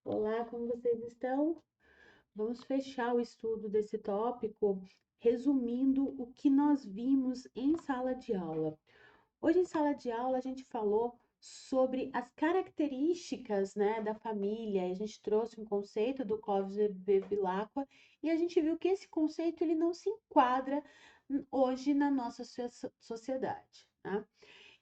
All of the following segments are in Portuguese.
Olá, como vocês estão? Vamos fechar o estudo desse tópico resumindo o que nós vimos em sala de aula. Hoje, em sala de aula, a gente falou sobre as características, né, da família. A gente trouxe um conceito do Clóvis Bevilacqua e a gente viu que esse conceito ele não se enquadra hoje na nossa sociedade, né?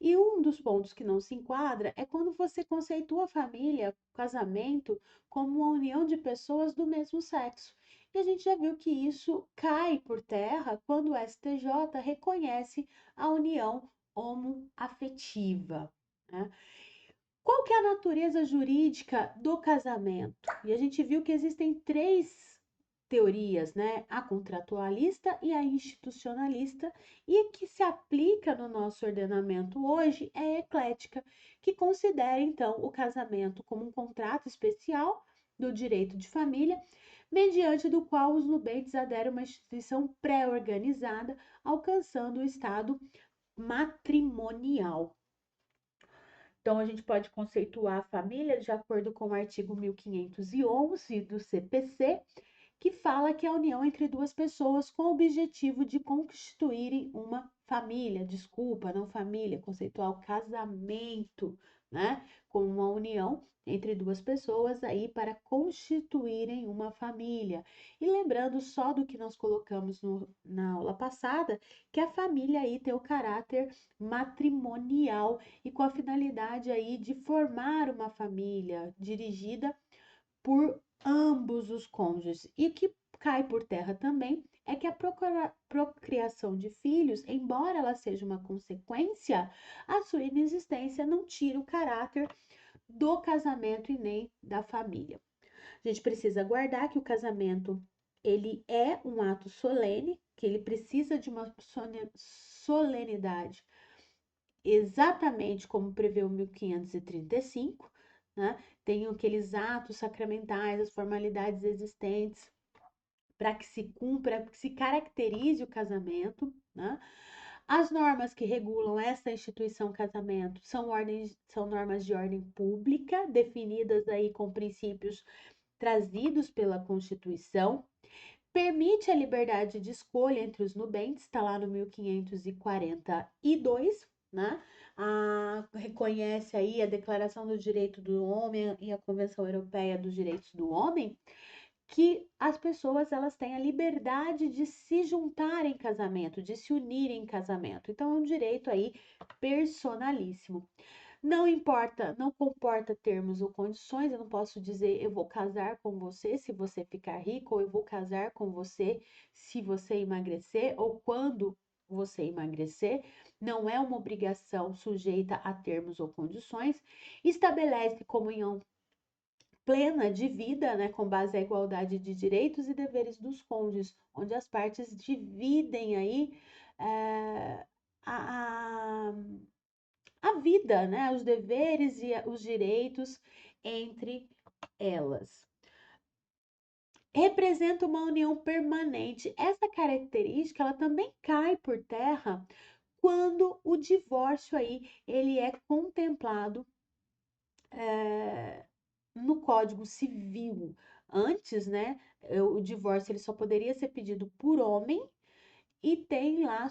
E um dos pontos que não se enquadra é quando você conceitua a família, casamento, como uma união de pessoas do mesmo sexo. E a gente já viu que isso cai por terra quando o STJ reconhece a união homoafetiva, né? Qual que é a natureza jurídica do casamento? E a gente viu que existem três teorias, né? A contratualista e a institucionalista, e a que se aplica no nosso ordenamento hoje é a eclética, que considera então o casamento como um contrato especial do direito de família, mediante do qual os nubentes aderem a uma instituição pré-organizada, alcançando o estado matrimonial. Então, a gente pode conceituar a família de acordo com o artigo 1511 do CPC, que fala que é a união entre duas pessoas com o objetivo de constituírem uma família. Desculpa, não família, conceitual casamento, né? Como uma união entre duas pessoas aí para constituírem uma família. E lembrando só do que nós colocamos na aula passada, que a família aí tem o caráter matrimonial e com a finalidade aí de formar uma família dirigida por ambos os cônjuges. E o que cai por terra também é que a procriação de filhos, embora ela seja uma consequência, a sua inexistência não tira o caráter do casamento e nem da família. A gente precisa guardar que o casamento ele é um ato solene, que ele precisa de uma solenidade exatamente como prevê o 1535, né? Tem aqueles atos sacramentais, as formalidades existentes para que se cumpra, para que se caracterize o casamento, né? As normas que regulam essa instituição casamento são normas de ordem pública, definidas aí com princípios trazidos pela Constituição, permite a liberdade de escolha entre os nubentes, está lá no 1542, né? Reconhece aí a Declaração do Direito do Homem e a Convenção Europeia dos Direitos do Homem, que as pessoas elas têm a liberdade de se juntar em casamento, de se unir em casamento. Então é um direito aí personalíssimo. Não importa, não comporta termos ou condições. Eu não posso dizer eu vou casar com você se você ficar rico, ou eu vou casar com você se você emagrecer, ou quando você emagrecer. Não é uma obrigação sujeita a termos ou condições. Estabelece comunhão plena de vida, né, com base à igualdade de direitos e deveres dos cônjuges, onde as partes dividem aí a, a vida, né, os deveres e os direitos entre elas. Representa uma união permanente. Essa característica, ela também cai por terra quando o divórcio aí, ele é contemplado no Código Civil. Antes, né, o divórcio ele só poderia ser pedido por homem e tem lá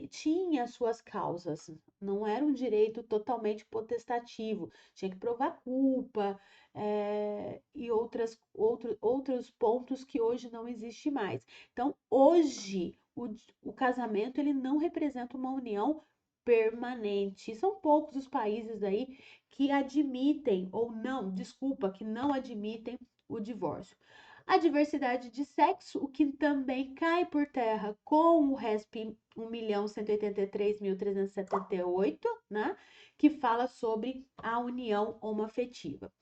tinha suas causas. Não era um direito totalmente potestativo. Tinha que provar culpa e outros pontos que hoje não existe mais. Então, hoje, o casamento ele não representa uma união permanente. São poucos os países aí que admitem, ou não, desculpa, que não admitem o divórcio. A diversidade de sexo, o que também cai por terra com o RESP 1.183.378, né? Que fala sobre a união homoafetiva.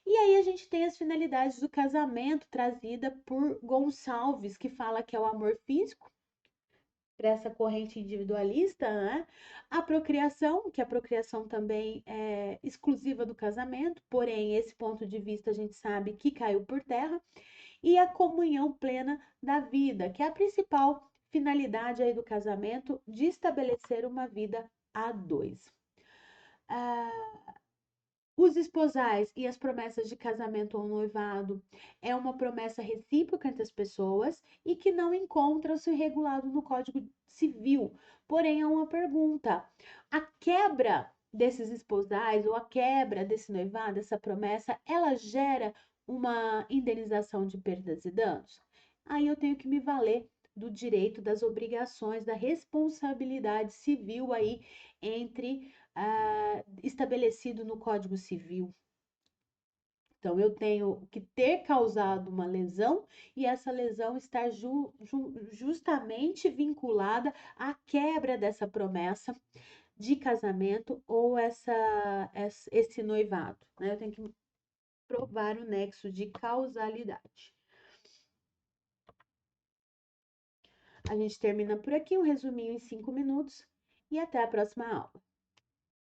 E aí a gente tem as finalidades do casamento trazida por Gonçalves, que fala que é o amor físico, para essa corrente individualista, né? A procriação, que a procriação também é exclusiva do casamento, porém, esse ponto de vista a gente sabe que caiu por terra, e a comunhão plena da vida, que é a principal finalidade aí do casamento, de estabelecer uma vida a dois. Ah, Os esposais e as promessas de casamento ou noivado é uma promessa recíproca entre as pessoas e que não encontra-se regulado no Código Civil. Porém, há uma pergunta: a quebra desses esposais ou a quebra desse noivado, essa promessa, ela gera uma indenização de perdas e danos? Aí eu tenho que me valer do direito, das obrigações, da responsabilidade civil aí entre estabelecido no Código Civil. Então, eu tenho que ter causado uma lesão e essa lesão estar justamente vinculada à quebra dessa promessa de casamento ou esse noivado, né? Eu tenho que provar o nexo de causalidade. A gente termina por aqui, um resuminho em 5 minutos e até a próxima aula.